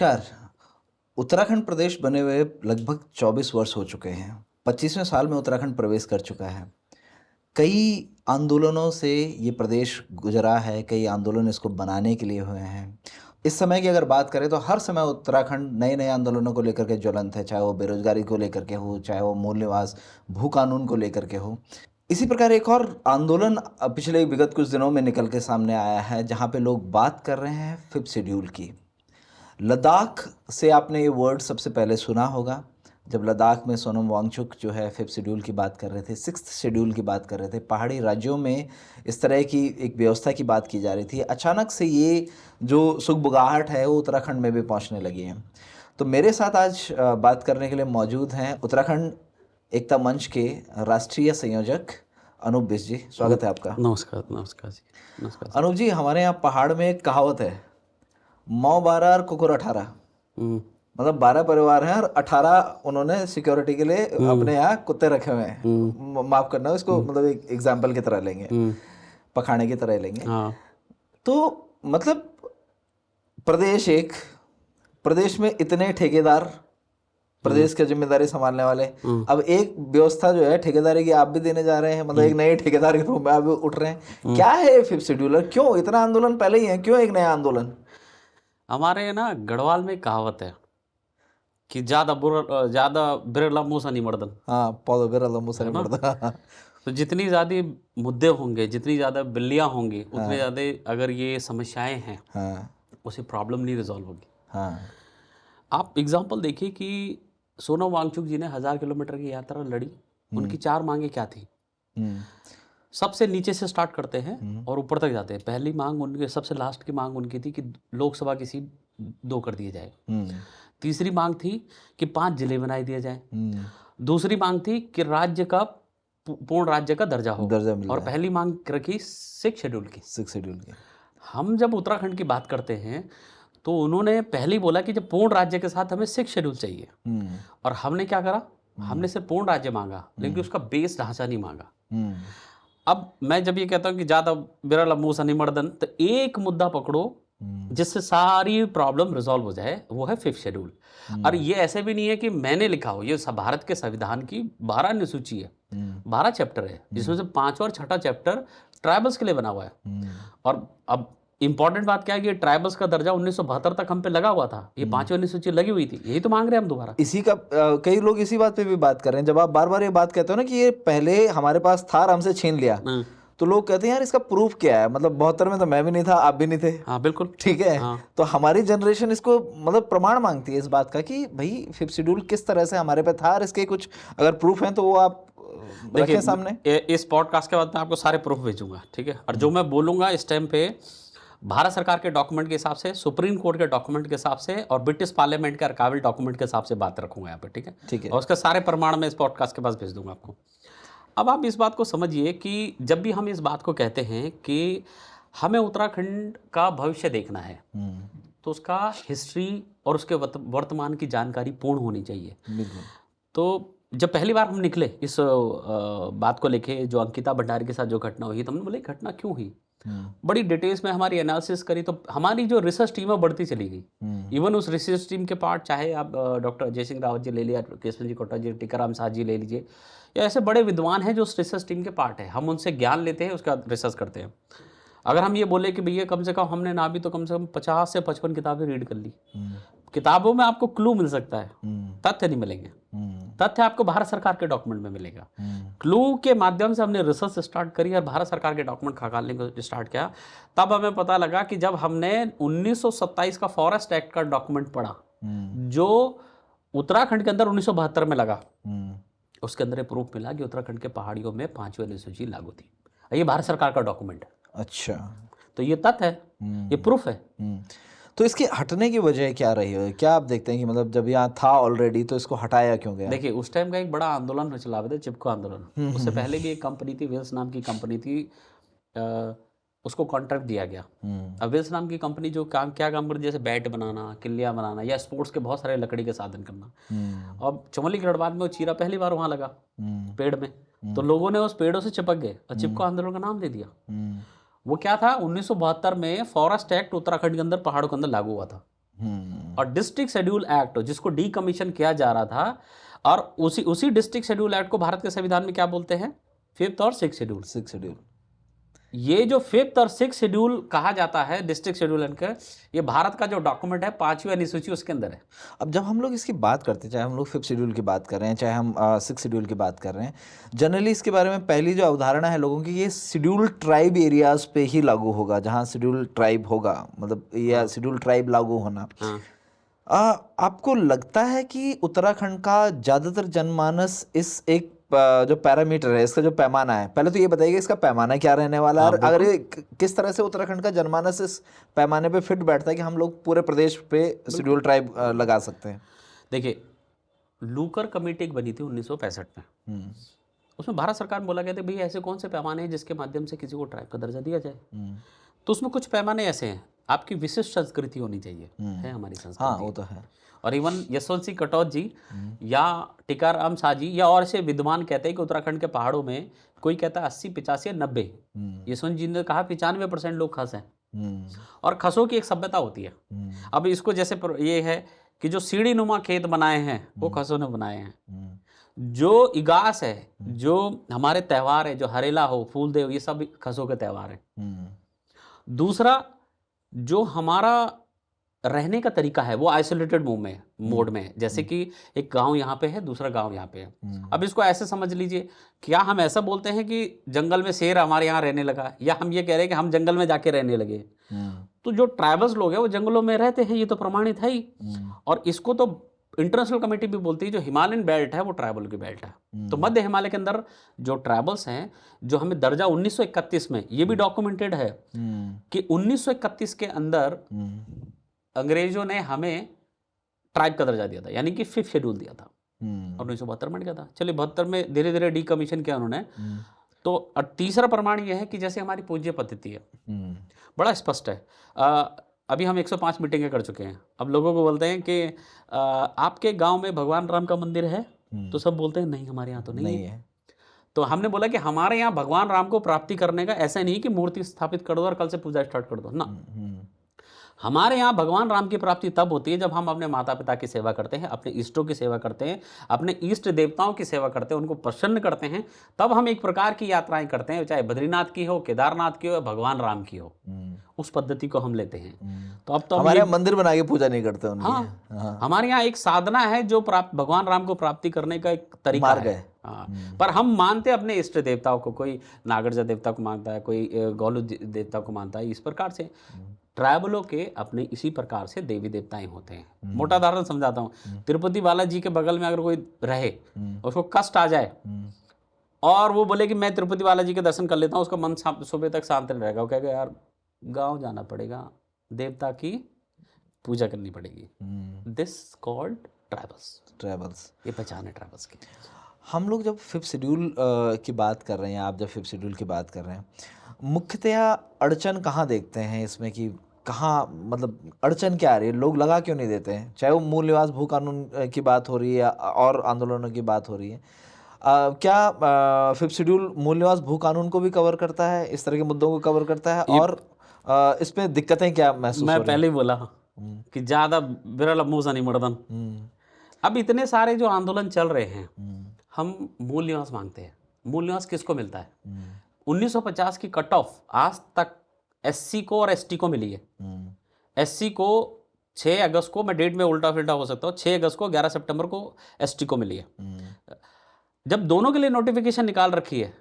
नमस्कार। उत्तराखंड प्रदेश बने हुए लगभग 24 वर्ष हो चुके हैं। 25वें साल में उत्तराखंड प्रवेश कर चुका है। कई आंदोलनों से ये प्रदेश गुजरा है, कई आंदोलन इसको बनाने के लिए हुए हैं। इस समय की अगर बात करें तो हर समय उत्तराखंड नए नए आंदोलनों को लेकर के ज्वलंत है, चाहे वो बेरोजगारी को लेकर के हो, चाहे वो मूल निवास भू कानून को लेकर के हो। इसी प्रकार एक और आंदोलन पिछले विगत कुछ दिनों में निकल के सामने आया है, जहाँ पे लोग बात कर रहे हैं फिफ्थ शेड्यूल की। लद्दाख से आपने ये वर्ड सबसे पहले सुना होगा। जब लद्दाख में सोनम वांगचुक जो है फिफ्थ शेड्यूल की बात कर रहे थे, सिक्स्थ शेड्यूल की बात कर रहे थे, पहाड़ी राज्यों में इस तरह की एक व्यवस्था की बात की जा रही थी। अचानक से ये जो सुगबुगाहट है वो उत्तराखंड में भी पहुंचने लगी है। तो मेरे साथ आज बात करने के लिए मौजूद हैं उत्तराखंड एकता मंच के राष्ट्रीय संयोजक अनूप बिष्ट जी। स्वागत है आपका। नमस्कार। नमस्कार जी। नमस्कार जी। अनूप जी, हमारे यहाँ पहाड़ में एक कहावत है, मौ 12 और कुकुर 18। मतलब 12 परिवार हैं और 18 उन्होंने सिक्योरिटी के लिए अपने यहाँ कुत्ते रखे हुए हैं। माफ करना, इसको मतलब एक एग्जाम्पल की तरह लेंगे, पखाने की तरह लेंगे। हाँ। तो मतलब प्रदेश में इतने ठेकेदार, प्रदेश की जिम्मेदारी संभालने वाले, अब एक व्यवस्था जो है ठेकेदारी की आप भी देने जा रहे हैं, मतलब एक नए ठेकेदार के रूप में आप भी उठ रहे हैं। क्या है फिफ्थ शेड्यूल? क्यों इतना आंदोलन पहले ही है, क्यों एक नया आंदोलन? हमारे ना गढ़वाल में कहावत है कि ज्यादा बिरला मुंह सा नहीं मर्दन। हाँ, पौधों पे रला मुंह से नहीं पड़ता। तो जितनी ज्यादा मुद्दे होंगे, जितनी ज्यादा बिल्लियां होंगी, उतने ज्यादा अगर ये समस्याएं हैं, हाँ उसे प्रॉब्लम नहीं रिजॉल्व होगी। हाँ आप एग्जाम्पल देखिए कि सोनम वांगचुक जी ने 1000 किलोमीटर की यात्रा लड़ी। उनकी 4 मांगे क्या थी? सबसे नीचे से स्टार्ट करते हैं और ऊपर तक जाते हैं। पहली मांग उनके, सबसे लास्ट की मांग उनकी थी कि लोकसभा की सीट 2 कर दिए जाए। तीसरी मांग थी कि 5 जिले बनाए दिए जाए। दूसरी मांग थी कि राज्य का पूर्ण राज्य का दर्जा हो। और पहली मांग रखी 6 शेड्यूल की। 6 शेड्यूल की। हम जब उत्तराखंड की बात करते हैं तो उन्होंने पहले बोला कि जब पूर्ण राज्य के साथ हमें 6 शेड्यूल चाहिए। और हमने क्या करा? हमने सिर्फ पूर्ण राज्य मांगा, लेकिन उसका बेस ढांचा नहीं मांगा। अब मैं जब ये कहता हूँ कि ज्यादा बिरला मुंह सा नहीं मर्दन, तो एक मुद्दा पकड़ो जिससे सारी प्रॉब्लम रिजॉल्व हो जाए, वो है फिफ्थ शेड्यूल। और ये ऐसे भी नहीं है कि मैंने लिखा हो, ये भारत के संविधान की 12 अनुसूची है, 12 चैप्टर है, जिसमें से 5वां और 6ठा चैप्टर ट्राइबल्स के लिए बना हुआ है। और अब इंपॉर्टेंट बात क्या है कि ट्राइबल्स का दर्जा 1972 तक हम पे लगा हुआ था, ये 5वीं अनुसूची लगी हुई थी, यही तो मांग रहे हैं हम दोबारा। इसी का कई लोग इसी बात पे भी बात कर रहे हैं। जब आप बार बार ये बात कहते हो ना कि ये पहले हमारे पास था और हमसे छीन लिया, तो लोग कहते हैं यार इसका प्रूफ क्या है? मतलब 72 में तो मैं भी नहीं था, आप भी नहीं थे। हाँ बिल्कुल ठीक है। तो हमारी जनरेशन इसको मतलब प्रमाण मांगती है इस बात का कि भाई फिफ्थ शेड्यूल किस तरह से हमारे पे था, और इसके कुछ अगर प्रूफ हैं तो वो आप रखें सामने। इस पॉडकास्ट के बाद मैं आपको सारे प्रूफ भेजूंगा, ठीक है? और जो मैं बोलूंगा इस टाइम पे भारत सरकार के डॉक्यूमेंट के हिसाब से, सुप्रीम कोर्ट के डॉक्यूमेंट के हिसाब से और ब्रिटिश पार्लियामेंट के आर्काइवल डॉक्यूमेंट के हिसाब से बात रखूंगा यहाँ पे, ठीक है? ठीक है। और उसके सारे प्रमाण मैं इस पॉडकास्ट के पास भेज दूंगा आपको। अब आप इस बात को समझिए कि जब भी हम इस बात को कहते हैं कि हमें उत्तराखंड का भविष्य देखना है, तो उसका हिस्ट्री और उसके वर्तमान की जानकारी पूर्ण होनी चाहिए। तो जब पहली बार हम निकले इस बात को लेके, जो अंकिता भंडारी के साथ जो घटना हुई, तो हमने बोले घटना क्यों हुई, बड़ी डिटेल्स में हमारी एनालिसिस करी, तो हमारी जो रिसर्च टीम है बढ़ती चली गई। इवन उस रिसर्च टीम के पार्ट, चाहे आप डॉक्टर अजय सिंह रावत जी ले लिया, केशव जी कोटा जी, टीकाराम साहब जी ले लीजिए, या ऐसे बड़े विद्वान हैं जो उस रिसर्च टीम के पार्ट है, हम उनसे ज्ञान लेते हैं, उसका रिसर्च करते हैं। अगर हम ये बोले कि भैया कम से कम हमने ना भी तो कम से कम 50 से 55 किताबें रीड कर ली। किताबों में आपको क्लू मिल सकता है, तथ्य नहीं मिलेंगे। तथ्य आपको भारत सरकार के डॉक्यूमेंट में मिलेगा। क्लू के माध्यम से हमने रिसर्च स्टार्ट करी और भारत सरकार के डॉक्यूमेंट खंगालने को स्टार्ट किया। तब हमें पता लगा कि जब हमने 1927 का फॉरेस्ट एक्ट का डॉक्यूमेंट पढ़ा, जो उत्तराखंड के अंदर 1972 में लगा, उसके अंदर प्रूफ मिला कि उत्तराखंड के पहाड़ियों में 5वीं अनुसूची लागू थी। ये भारत सरकार का डॉक्यूमेंट है। अच्छा, तो ये तथ्य है, ये प्रूफ है। तो इसके हटने की वजह क्या रही है? क्या आप देखते हैं कि मतलब जब यहाँ था ऑलरेडी, तो इसको हटाया क्यों गया? देखिए, उस टाइम का एक बड़ा आंदोलन चला हुआ था, चिपको आंदोलन। उससे पहले भी एक कंपनी थी, वेल्स नाम की कंपनी थी, उसको कॉन्ट्रैक्ट दिया गया। अब वेल्स नाम की कंपनी जो क्या काम करती, जैसे बैट बनाना, किल्लियाँ बनाना, या स्पोर्ट्स के बहुत सारे लकड़ी के साधन करना। अब चमोली गढ़वाल में वो चीरा पहली बार वहाँ लगा पेड़ में, तो लोगों ने उस पेड़ों से चिपक गए और चिपको आंदोलन का नाम दे दिया। वो क्या था, 1972 में फॉरेस्ट एक्ट उत्तराखंड के अंदर, पहाड़ों के अंदर लागू हुआ था। और डिस्ट्रिक्ट शेड्यूल एक्ट जिसको डी कमीशन किया जा रहा था, और उसी डिस्ट्रिक्ट शेड्यूल एक्ट को भारत के संविधान में क्या बोलते हैं? 5th और 6th शेड्यूल। 6th schedule. ये जो 5th और 6th शेड्यूल कहा जाता है डिस्ट्रिक्ट शेड्यूल का, ये भारत का जो डॉक्यूमेंट है 5वीं अनुसूची उसके अंदर है। अब जब हम लोग इसकी बात करते हैं, चाहे हम लोग 5th शेड्यूल की बात कर रहे हैं, चाहे हम 6th शेड्यूल की बात कर रहे हैं, जनरली इसके बारे में पहली जो अवधारणा है लोगों की, ये शेड्यूल ट्राइब एरियाज पे ही लागू होगा, जहाँ शेड्यूल ट्राइब होगा, मतलब या शेड्यूल ट्राइब लागू होना। आपको लगता है कि उत्तराखंड का ज़्यादातर जनमानस इस एक जो पैरामीटर है, इसका जो पैमाना है, पहले तो ये बताइए इसका पैमाना क्या रहने वाला है, और अगर ये किस तरह से उत्तराखंड का जनमानस इस पैमाने पे फिट बैठता है कि हम लोग पूरे प्रदेश पे शेड्यूल ट्राइब लगा सकते हैं। देखिए, लूकर कमेटी एक बनी थी 1965 में। उसमें भारत सरकार ने बोला गया था भाई ऐसे कौन से पैमाने हैं जिसके माध्यम से किसी को ट्राइब का दर्जा दिया जाए। तो उसमें कुछ पैमाने ऐसे हैं, आपकी विशिष्ट संस्कृति होनी चाहिए, है हमारी संस्कृति। हाँ, वो तो है। और इवन यशवंत सिंह कटौत जी या टीकाराम शाह जी या और ऐसे विद्वान कहते हैं कि उत्तराखंड के पहाड़ों में कोई कहता है 80, 85 या 90। यशवंत जी ने कहा 95% लोग खस हैं, और खसों की एक सभ्यता होती है। अब इसको जैसे ये है कि जो सीढ़ी नुमा खेत बनाए हैं वो खसों ने बनाए हैं। जो इगास है, जो हमारे त्यौहार है, जो हरेला हो, फूलदेव, ये सब खसों के त्यौहार हैं। दूसरा, जो हमारा रहने का तरीका है वो आइसोलेटेड मोड में है, जैसे कि एक गांव यहाँ पे है, दूसरा गांव यहाँ पे है। अब इसको ऐसे समझ लीजिए, क्या हम ऐसा बोलते हैं कि जंगल में शेर हमारे यहाँ रहने लगा, या हम ये कह रहे हैं कि हम जंगल में जाके रहने लगे? तो जो ट्राइबल्स लोग हैं वो जंगलों में रहते हैं, ये तो प्रमाणित है ही। और इसको तो इंटरनेशनल कमेटी भी बोलती है जो हिमालयन बेल्ट है वो ट्राइबल की बेल्ट है। तो मध्य हिमालय के अंदर जो ट्राइबल्स हैं, जो हमें दर्जा 1931 में, ये भी डॉक्यूमेंटेड है कि 1931 के अंदर अंग्रेजों ने हमें ट्राइब का दर्जा दिया था, यानी कि 5th शेड्यूल दिया था, और 1972 में गया था। चलिए 72 में धीरे धीरे डी कमीशन किया उन्होंने। तो तीसरा प्रमाण यह है कि जैसे हमारी पूज्य पद्धति है, बड़ा स्पष्ट है। अभी हम 105 मीटिंगें कर चुके हैं। अब लोगों को बोलते हैं कि आपके गांव में भगवान राम का मंदिर है, तो सब बोलते हैं नहीं हमारे यहाँ तो नहीं है। तो हमने बोला कि हमारे यहाँ भगवान राम को प्राप्ति करने का ऐसा नहीं कि मूर्ति स्थापित कर दो और कल से पूजा स्टार्ट कर दो ना। हमारे यहाँ भगवान राम की प्राप्ति तब होती है जब हम अपने माता पिता की सेवा करते हैं, अपने इष्टों की सेवा करते हैं, अपने इष्ट देवताओं की सेवा करते हैं, उनको प्रसन्न करते हैं। तब हम एक प्रकार की यात्राएं करते हैं, चाहे बद्रीनाथ की हो, केदारनाथ की हो, भगवान राम की हो, उस पद्धति को हम लेते हैं। तो अब तो हमारे यहाँ मंदिर बना के पूजा नहीं करते उनकी। हाँ, हमारे यहाँ एक साधना है जो भगवान राम को प्राप्ति करने का एक तरीका है। हाँ, पर हम मानते हैं अपने इष्ट देवताओं को, कोई नागरजा देवता को मानता है, कोई गौलू देवता को मानता है। इस प्रकार से ट्राइबलों के अपने इसी प्रकार से देवी देवताएं होते हैं। मोटा उदाहरण समझाता हूँ, तिरुपति बालाजी के बगल में अगर कोई रहे, उसको कष्ट आ जाए और वो बोले कि मैं तिरुपति बालाजी के दर्शन कर लेता हूँ, उसका मन सुबह तक शांत नहीं रहेगा। वो कहेगा यार गांव जाना पड़ेगा, देवता की पूजा करनी पड़ेगी। This called tribals. ये पहचान है ट्राइबल्स की। हम लोग जब 5th शेड्यूल की बात कर रहे हैं, आप जब 5th शेड्यूल की बात कर रहे हैं, मुख्यतया अड़चन कहाँ देखते हैं इसमें, कि कहाँ, मतलब अड़चन क्या आ रही है, लोग लगा क्यों नहीं देते हैं? चाहे वो मूल निवास भू कानून की बात हो रही है और आंदोलनों की बात हो रही है, क्या 5th शेड्यूल मूल निवास भू कानून को भी कवर करता है, इस तरह के मुद्दों को कवर करता है, और इसमें दिक्कतें क्या महसूस हो रही हैं? मैं पहले ही बोला कि ज़्यादा बिरल मुँह नहीं मर्दन। अब इतने सारे जो आंदोलन चल रहे हैं, हम मूल निवास मांगते हैं। मूल निवास किसको मिलता है? 1950 की कट ऑफ आज तक एससी को और एसटी को मिली है। एससी को 6 अगस्त को, मैं डेट में उल्टा फिल्टा हो सकता हूँ, 6 अगस्त को, 11 सितंबर को एसटी को मिली है। जब दोनों के लिए नोटिफिकेशन निकाल रखी है,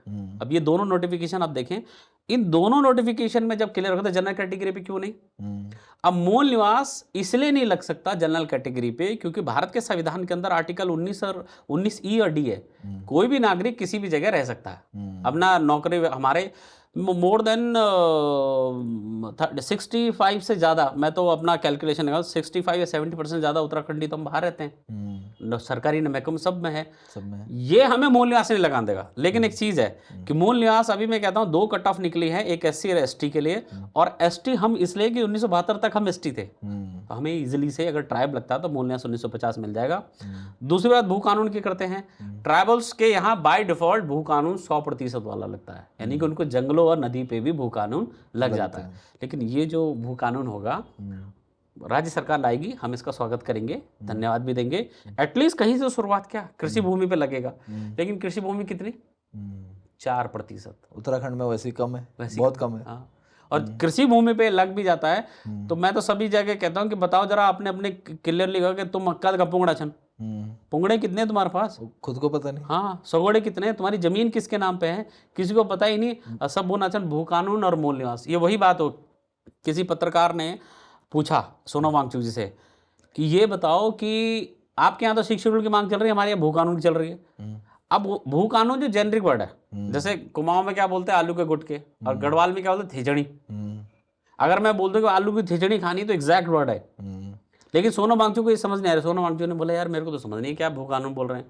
अब ये दोनों नोटिफिकेशन आप देखें, इन दोनों नोटिफिकेशन में जब क्लियर होता है जनरल कैटेगरी पे क्यों नहीं? अब मूल निवास इसलिए नहीं लग सकता जनरल कैटेगरी पे क्योंकि भारत के संविधान के अंदर आर्टिकल 19 ई और डी है, कोई भी नागरिक किसी भी जगह रह सकता है। अपना नौकरी, हमारे मोर देन 65 से ज़्यादा, मैं तो अपना कैलकुलेशन लगा 65 या 70% ज़्यादा उत्तराखंडी तो हम बाहर रहते हैं, सरकारी महकमे सब में है। ये हमें मूल निवास नहीं लगा देगा। लेकिन एक चीज़ है कि मूल निवास अभी मैं कहता हूँ 2 कट ऑफ निकली है, एक एससी और एसटी के लिए, और एसटी हम इसलिए कि 1972 तक हम एसटी थे, तो हमें इजिली से अगर ट्राइब लगता है तो मूल निवास 1950 मिल जाएगा। दूसरी बात भू कानून की करते हैं, ट्राइबल्स के यहाँ बाय डिफॉल्ट भू कानून 100% वाला लगता है, यानी कि उनको जंगलों और नदी पे भी भू कानून लग जाता है। लेकिन ये जो भू कानून होगा राज्य सरकार लाएगी, हम इसका स्वागत करेंगे, धन्यवाद भी देंगे। एटलीस्ट कहीं से शुरुआत, क्या कृषि भूमि पे लगेगा, लेकिन कृषि भूमि कितनी, 4%। उत्तराखंड में वैसे ही कम है, वैसे बहुत कम है। हाँ, और कृषि भूमि पे लग भी जाता है तो मैं तो सभी जगह कहता हूँ कि बताओ जरा, आपने अपने क्लियरली कहा कि तुम मक्का का पुंगड़ा छन, पुंगड़े कितने हैं तुम्हारे पास, खुद को पता नहीं। हाँ, सगोड़े कितने हैं, तुम्हारी जमीन किसके नाम पे है, किसी को पता ही नहीं। सब बोना छन भू कानून और मूल निवास। ये वही बात हो, किसी पत्रकार ने पूछा सोनम वांगचुक जी से कि ये बताओ कि आपके यहाँ तो 6 शेड्यूल की मांग चल रही है, हमारे यहाँ भू कानून की चल रही है। अब भू कानून जो जेनरिक वर्ड है, जैसे कुमाऊं में क्या बोलते हैं, आलू के गुटके, और गढ़वाल में क्या बोलते हैं, थिजड़ी। अगर मैं बोल दूं कि आलू की थिजड़ी खानी, तो एग्जैक्ट वर्ड है। लेकिन सोनम वांगचुक को ये समझ नहीं आ रहा। सोनम वांगचुक ने बोला यार मेरे को तो समझ नहीं क्या भू कानून बोल रहे हैं।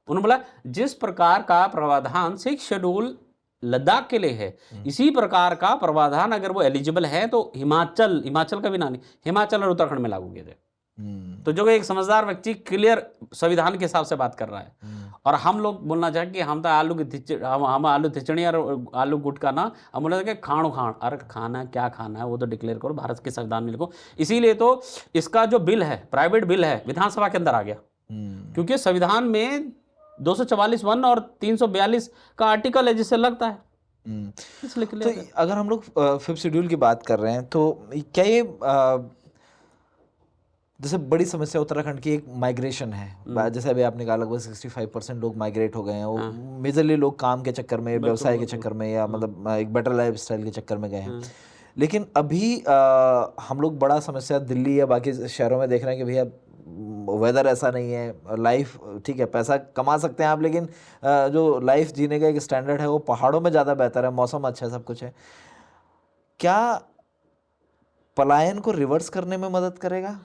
उन्होंने बोला जिस प्रकार का प्रावधान 6 शेड्यूल लद्दाख के लिए है, इसी प्रकार का प्रावधान अगर वो एलिजिबल है तो हिमाचल का भी ना नहीं, हिमाचल और उत्तराखंड में लागू किया जाए। तो जो एक समझदार व्यक्ति क्लियर संविधान के हिसाब से बात कर रहा है। और हम लोग बोलना चाहे कि हम तो आलू की हम आलू थिचड़ी और आलू गुटका ना, हम बोले कि खाण, अरे खाना क्या खाना है वो तो डिक्लेयर करो, भारत के संविधान में लिखो। इसीलिए तो इसका जो बिल है, प्राइवेट बिल है, विधानसभा के अंदर आ गया, क्योंकि संविधान में 244(1) और 342 का आर्टिकल है जिससे लगता है। तो अगर हम लोग 5th शेड्यूल की बात कर रहे हैं तो क्या ये जैसे बड़ी समस्या उत्तराखंड की एक माइग्रेशन है, जैसे अभी आपने कहा लगभग 65% लोग माइग्रेट हो गए हैं। वो मेजरली लोग काम के चक्कर में, व्यवसाय के चक्कर में, या मतलब एक बेटर लाइफ स्टाइल के चक्कर में गए हैं। लेकिन अभी हम लोग बड़ा समस्या दिल्ली या बाकी शहरों में देख रहे हैं कि भैया वेदर ऐसा नहीं है, लाइफ ठीक है, पैसा कमा सकते हैं आप, लेकिन जो लाइफ जीने का एक स्टैंडर्ड है वो पहाड़ों में ज़्यादा बेहतर है, मौसम अच्छा है, सब कुछ है। क्या पलायन को रिवर्स करने में मदद करेगा?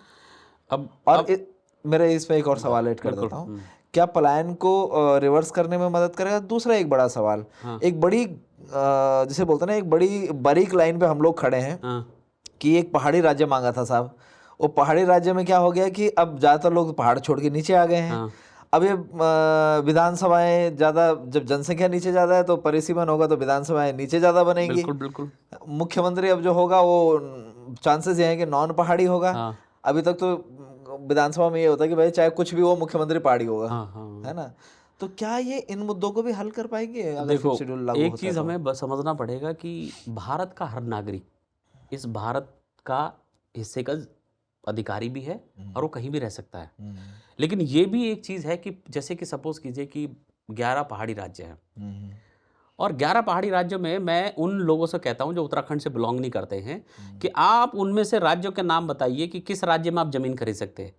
मेरे इस पे एक और सवाल ऐड कर देता हूँ, क्या पलायन को रिवर्स करने में मदद करेगा? दूसरा एक बड़ा सवाल, एक बड़ी जिसे बोलते हैं ना, एक बड़ी बारीक लाइन पे हम लोग खड़े हैं कि एक पहाड़ी राज्य मांगा था साहब। वो पहाड़ी राज्य में क्या हो गया कि अब ज़्यादातर लोग पहाड़ छोड़ के नीचे आ गए हैं। अब ये विधानसभाएं ज़्यादा, जब जनसंख्या नीचे ज़्यादा है तो परिसीमन होगा तो विधानसभाएं नीचे ज़्यादा बनेंगी। बिल्कुल बिल्कुल। मुख्यमंत्री अब जो होगा वो चांसेस ये हैं कि नॉन पहाड़ी होगा। अभी तक तो विधानसभा में ये होता है कि भाई चाहे कुछ भी हो मुख्यमंत्री पहाड़ी होगा, है ना? तो क्या ये इन मुद्दों को भी हल कर पाएंगे अगर देखो, शेड्यूल लागू एक होता चीज़ है तो? हमें बस समझना पड़ेगा कि भारत का हर नागरिक इस भारत का हिस्से का अधिकारी भी है और वो कहीं भी रह सकता है। लेकिन ये भी एक चीज़ है कि जैसे कि सपोज कीजिए कि 11 पहाड़ी राज्य हैं, और 11 पहाड़ी राज्यों में मैं उन लोगों से कहता हूं जो उत्तराखंड से बिलोंग नहीं करते हैं कि आप उनमें से राज्यों के नाम बताइए कि किस राज्य में आप जमीन खरीद सकते हैं।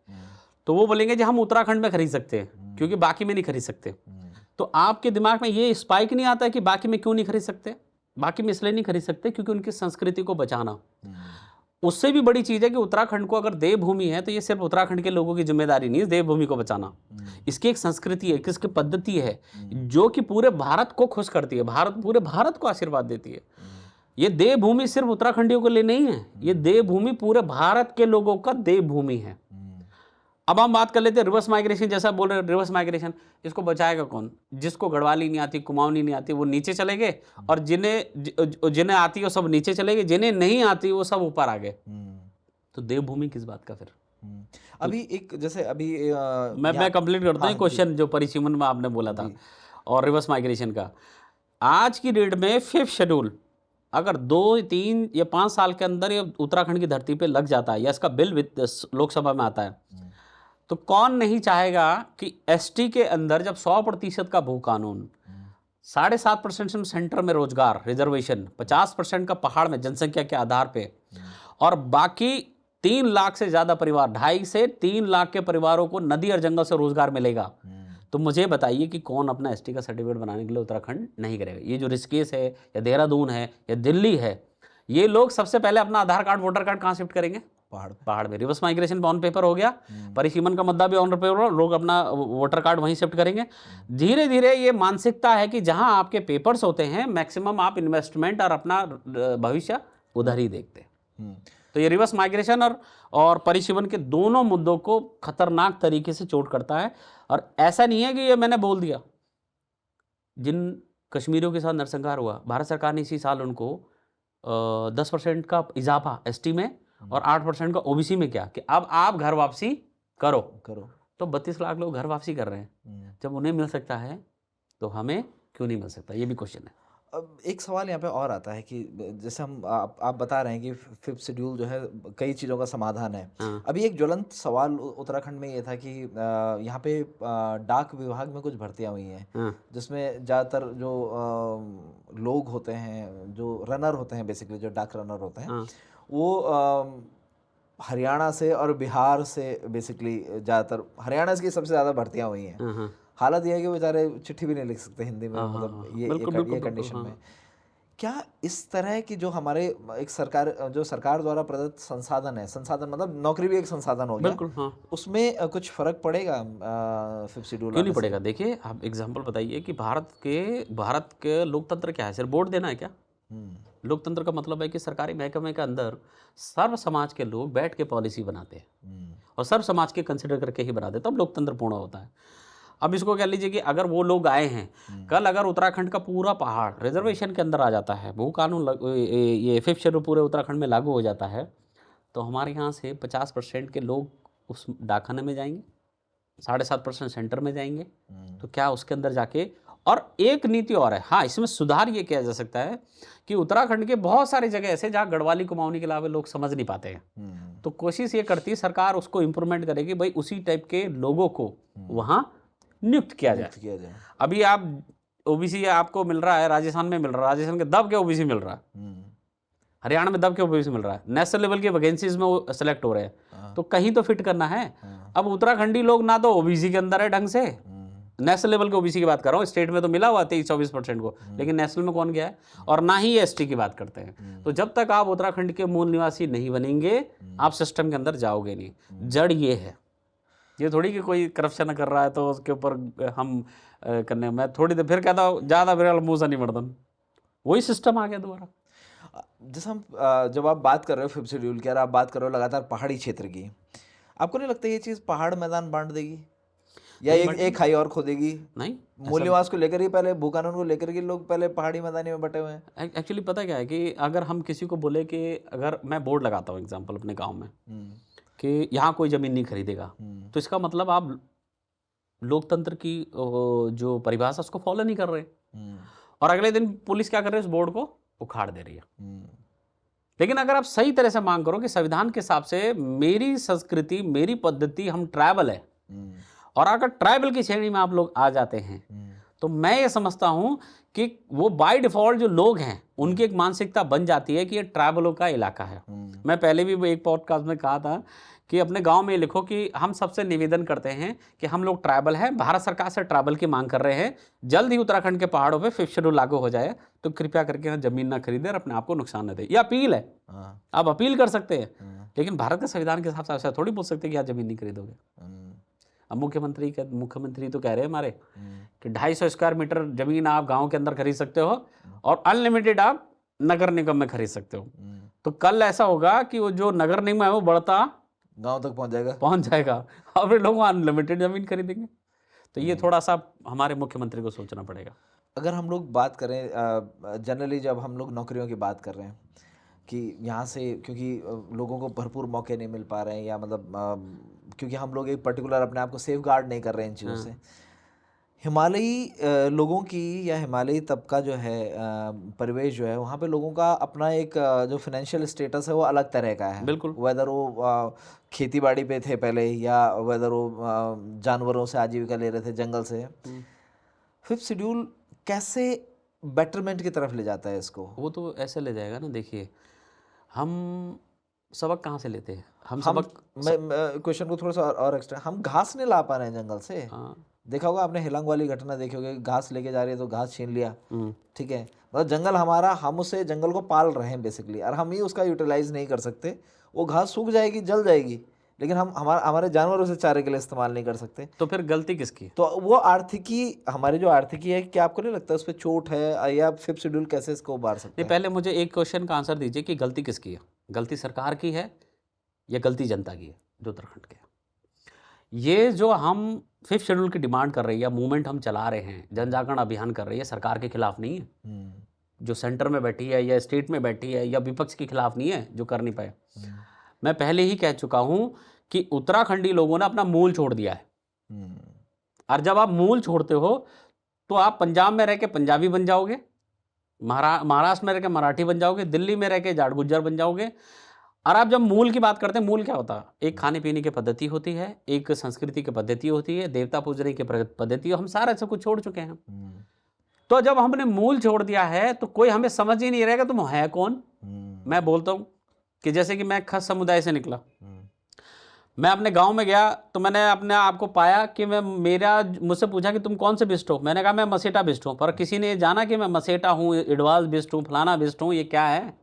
तो वो बोलेंगे जी हम उत्तराखंड में खरीद सकते हैं क्योंकि बाकी में नहीं खरीद सकते। तो आपके दिमाग में ये स्पाइक नहीं आता है कि बाकी में क्यों नहीं खरीद सकते? बाकी में इसलिए नहीं खरीद सकते क्योंकि उनकी संस्कृति को बचाना। उससे भी बड़ी चीज़ है कि उत्तराखंड को अगर देवभूमि है तो ये सिर्फ उत्तराखंड के लोगों की जिम्मेदारी नहीं है देवभूमि को बचाना। इसकी एक संस्कृति है, इसकी पद्धति है जो कि पूरे भारत को खुश करती है, पूरे भारत को आशीर्वाद देती है। ये देवभूमि सिर्फ उत्तराखंडियों के लिए नहीं है, ये देवभूमि पूरे भारत के लोगों का देवभूमि है। अब हम बात कर लेते हैं रिवर्स माइग्रेशन, जैसा बोल रहे हैं रिवर्स माइग्रेशन, इसको बचाएगा कौन? जिसको गढ़वाली नहीं आती, कुमाऊनी नहीं आती, वो नीचे चले गए, और जिन्हें आती है वो सब नीचे चले गए, जिन्हें नहीं आती वो सब ऊपर आ गए। तो देवभूमि किस बात का फिर? अभी एक जैसे अभी मैं कंप्लीट करता हूँ क्वेश्चन जो परिसीमन में आपने बोला था और रिवर्स माइग्रेशन का। आज की डेट में 5th शेड्यूल अगर 2, 3 या 5 साल के अंदर ये उत्तराखंड की धरती पे लग जाता है या इसका बिल लोकसभा में आता है, तो कौन नहीं चाहेगा कि एसटी के अंदर जब 100% का भू कानून, 7.5% सेंटर में रोजगार रिजर्वेशन, 50% का पहाड़ में जनसंख्या के आधार पे, और बाकी 3 लाख से ज़्यादा परिवार, 2.5 से 3 लाख के परिवारों को नदी और जंगल से रोजगार मिलेगा, तो मुझे बताइए कि कौन अपना एसटी का सर्टिफिकेट बनाने के लिए उत्तराखंड नहीं करेगा? ये जो ऋषिकेश है या देहरादून है या दिल्ली है, ये लोग सबसे पहले अपना आधार कार्ड, वोटर कार्ड कहाँ शिफ्ट करेंगे? पहाड़ में। रिवर्स माइग्रेशन ऑन पेपर हो गया, परिसीमन का मुद्दा भी ऑन पेपर हो, लोग अपना वोटर कार्ड वहीं शिफ्ट करेंगे। धीरे धीरे ये मानसिकता है कि जहां आपके पेपर्स होते हैं मैक्सिमम आप इन्वेस्टमेंट और अपना भविष्य उधर ही देखते हैं। तो ये रिवर्स माइग्रेशन और परिसीमन के दोनों मुद्दों को खतरनाक तरीके से चोट करता है। और ऐसा नहीं है कि ये मैंने बोल दिया, जिन कश्मीरियों के साथ नरसंहार हुआ, भारत सरकार ने इसी साल उनको 10% का इजाफा एसटी में और 8% का ओबीसी में क्या कि अब आप घर वापसी करो। तो 32 लाख लोग घर वापसी कर रहे हैं। जब उन्हें मिल सकता है तो हमें क्यों नहीं मिल सकता, ये भी क्वेश्चन है। अब एक सवाल यहाँ पे और आता है कि जैसे आप बता रहे हैं कि फिफ्थ शेड्यूल जो है कई चीज़ों का समाधान है। हाँ। अभी एक ज्वलंत सवाल उत्तराखंड में ये था कि यहाँ पे डाक विभाग में कुछ भर्तियाँ हुई हैं हाँ। जिसमें ज़्यादातर जो लोग होते हैं, जो रनर होते हैं, बेसिकली जो डाक रनर होते हैं, हाँ। वो हरियाणा से और बिहार से, बेसिकली ज़्यादातर हरियाणा की सबसे ज़्यादा भर्तियाँ हुई हैं। हाँ। हालत यह है कि बेचारे चिट्ठी भी नहीं लिख सकते हिंदी में, हाँ। मतलब हाँ। ये बिल्कुल बिल्कुल ये बिल्कुल। कंडीशन हाँ। में क्या इस तरह की जो हमारे एक सरकार, जो सरकार द्वारा प्रदत्त संसाधन है, संसाधन मतलब नौकरी भी एक संसाधन हो गया, बिल्कुल। हाँ। उसमें कुछ फर्क पड़ेगा फिफ्थ शेड्यूल क्यों नहीं आने से? पड़ेगा? देखिए, आप एग्जाम्पल बताइए कि भारत के लोकतंत्र क्या है? सिर्फ वोट देना है क्या? लोकतंत्र का मतलब है कि सरकारी महकमे के अंदर सर्व समाज के लोग बैठ के पॉलिसी बनाते हैं और सर्व समाज के कंसिडर करके ही बनाते हैं, तब लोकतंत्र पूर्ण होता है। अब इसको कह लीजिए कि अगर वो लोग आए हैं, कल अगर उत्तराखंड का पूरा पहाड़ रिजर्वेशन के अंदर आ जाता है, वो कानून ये फिफ्थ शेड्यूल पूरे उत्तराखंड में लागू हो जाता है, तो हमारे यहाँ से 50% के लोग उस डाकखाने में जाएंगे, 7.5% सेंटर में जाएंगे। तो क्या उसके अंदर जाके, और एक नीति और है, हाँ इसमें सुधार ये किया जा सकता है कि उत्तराखंड के बहुत सारी जगह ऐसे जहाँ गढ़वाली कुमाऊनी के अलावा लोग समझ नहीं पाते हैं, तो कोशिश ये करती है सरकार उसको इम्प्रूवमेंट करेगी, भाई उसी टाइप के लोगों को वहाँ नियुक्त किया जाए। अभी आप ओबीसी आपको मिल रहा है, राजस्थान में मिल रहा है, राजस्थान के दब के ओबीसी मिल रहा है, हरियाणा में दब के ओबीसी मिल रहा है, नेशनल लेवल की वैकेंसीज में वो सेलेक्ट हो रहे हैं, तो कहीं तो फिट करना है। अब उत्तराखंडी लोग ना तो ओबीसी के अंदर है ढंग से, नेशनल लेवल के ओबीसी की बात कर रहा हूँ, स्टेट में तो मिला हुआ 23-24% को, लेकिन नेशनल में कौन गया है, और ना ही एसटी की बात करते हैं। तो जब तक आप उत्तराखंड के मूल निवासी नहीं बनेंगे, आप सिस्टम के अंदर जाओगे नहीं। जड़ ये है, ये थोड़ी कि कोई करप्शन कर रहा है तो उसके ऊपर हम करने, मैं थोड़ी देर फिर कहता हूँ ज़्यादा बिरल मुँह से नहीं बढ़ता, वही सिस्टम आ गया दोबारा। जैसे हम जब आप बात कर रहे हो फिफ्थ शेड्यूल की, और आप बात कर रहे हो लगातार पहाड़ी क्षेत्र की, आपको नहीं लगता ये चीज़ पहाड़ मैदान बांट देगी या एक खाई और खोदेगी? नहीं, मूल निवास को लेकर ही, पहले भू कानून को लेकर के लोग पहले पहाड़ी मैदानी में बटे हुए हैं। एक्चुअली पता क्या है कि अगर हम किसी को बोले कि अगर मैं बोर्ड लगाता हूँ एग्जाम्पल अपने गाँव में कि यहाँ कोई ज़मीन नहीं खरीदेगा, तो इसका मतलब आप लोकतंत्र की जो परिभाषा उसको फॉलो नहीं कर रहे, और अगले दिन पुलिस क्या कर रही है, उस बोर्ड को उखाड़ दे रही है। लेकिन अगर आप सही तरह से मांग करो कि संविधान के हिसाब से मेरी संस्कृति, मेरी पद्धति, हम ट्राइबल है, और अगर ट्राइबल की श्रेणी में आप लोग आ जाते हैं, तो मैं ये समझता हूं कि वो बाय डिफॉल्ट जो लोग हैं उनकी एक मानसिकता बन जाती है कि ये ट्राइबलों का इलाका है। मैं पहले भी एक पॉडकास्ट में कहा था कि अपने गांव में लिखो कि हम सबसे निवेदन करते हैं कि हम लोग ट्राइबल हैं, भारत सरकार से ट्राइबल की मांग कर रहे हैं, जल्द ही उत्तराखंड के पहाड़ों पे फिफ्थ शेड्यूल लागू हो जाए, तो कृपया करके यहाँ जमीन ना खरीदें और अपने आप को नुकसान न दें। ये अपील है, आप अपील कर सकते हैं, लेकिन भारत के संविधान के हिसाब से ऐसा थोड़ी बोल सकते कि यहाँ जमीन नहीं खरीदोगे। अब मुख्यमंत्री तो कह रहे हैं हमारे कि 250 स्क्वायर मीटर जमीन आप गाँव के अंदर खरीद सकते हो और अनलिमिटेड आप नगर निगम में खरीद सकते हो। तो कल ऐसा होगा कि वो जो नगर निगम है वो बढ़ता गांव तक पहुंच जाएगा और फिर लोग अनलिमिटेड जमीन खरीदेंगे। तो ये थोड़ा सा हमारे मुख्यमंत्री को सोचना पड़ेगा। अगर हम लोग बात करें जनरली, जब हम लोग नौकरियों की बात कर रहे हैं कि यहाँ से, क्योंकि लोगों को भरपूर मौके नहीं मिल पा रहे हैं, या मतलब क्योंकि हम लोग एक पर्टिकुलर अपने आप को सेफ गार्ड नहीं कर रहे हैं इन चीज़ों से, हिमालयी लोगों की या हिमालयी तबका जो है, परिवेश जो है, वहाँ पे लोगों का अपना एक जो फाइनेंशियल स्टेटस है वो अलग तरह का है। बिल्कुल। वेदर वो खेती बाड़ी पे थे पहले, या वेदर वो जानवरों से आजीविका ले रहे थे, जंगल से। फिफ्थ शेड्यूल कैसे बेटरमेंट की तरफ ले जाता है इसको? वो तो ऐसे ले जाएगा ना, देखिए हम सबक कहाँ से लेते हैं, हम क्वेश्चन को थोड़ा सा और एक्स्ट्रा, हम घास नहीं ला पा रहे हैं जंगल से। देखा होगा आपने हिलांग वाली घटना देखी होगी, घास लेके जा रही है तो घास छीन लिया, ठीक है, मतलब जंगल हमारा, हम उसे जंगल को पाल रहे हैं बेसिकली, और हम ही उसका यूटिलाइज नहीं कर सकते। वो घास सूख जाएगी, जल जाएगी, लेकिन हम हमारे जानवर उसे चारे के लिए इस्तेमाल नहीं कर सकते। तो फिर गलती किसकी? तो वो आर्थिकी, हमारी जो आर्थिकी है, क्या आपको नहीं लगता उस पर चोट है, या फिफ्थ शेड्यूल कैसे इसको उबार सकते हैं? पहले मुझे एक क्वेश्चन का आंसर दीजिए कि गलती किसकी है? गलती सरकार की है या गलती जनता की है जो उत्तराखंड के? ये जो हम फिफ्थ शेड्यूल की डिमांड कर रही है, मूवमेंट हम चला रहे हैं, जन जागरण अभियान कर रही है, सरकार के खिलाफ नहीं है जो सेंटर में बैठी है या स्टेट में बैठी है, या विपक्ष के खिलाफ नहीं है जो कर नहीं पाए। मैं पहले ही कह चुका हूं कि उत्तराखंडी लोगों ने अपना मूल छोड़ दिया है। और जब आप मूल छोड़ते हो तो आप पंजाब में रह के पंजाबी बन जाओगे, महाराष्ट्र में रह के मराठी बन जाओगे, दिल्ली में रह के जाट गुज्जर बन जाओगे। और आप जब मूल की बात करते हैं, मूल क्या होता है? एक खाने पीने की पद्धति होती है, एक संस्कृति की पद्धति होती है, देवता पूजने की पद्धति, हम सारा सब कुछ छोड़ चुके हैं। तो जब हमने मूल छोड़ दिया है तो कोई हमें समझ ही नहीं रहेगा तुम है कौन। मैं बोलता हूं कि जैसे कि मैं खस समुदाय से निकला, मैं अपने गांव में गया तो मैंने अपने आप को पाया कि मुझसे पूछा कि तुम कौन से बिस्ट हो? मैंने कहा मैं मसेटा बिस्ट हूं। पर किसी ने जाना कि मैं मसेटा हूं, इडवाल बिस्ट हूं, फलाना बिस्ट हूं, ये क्या है?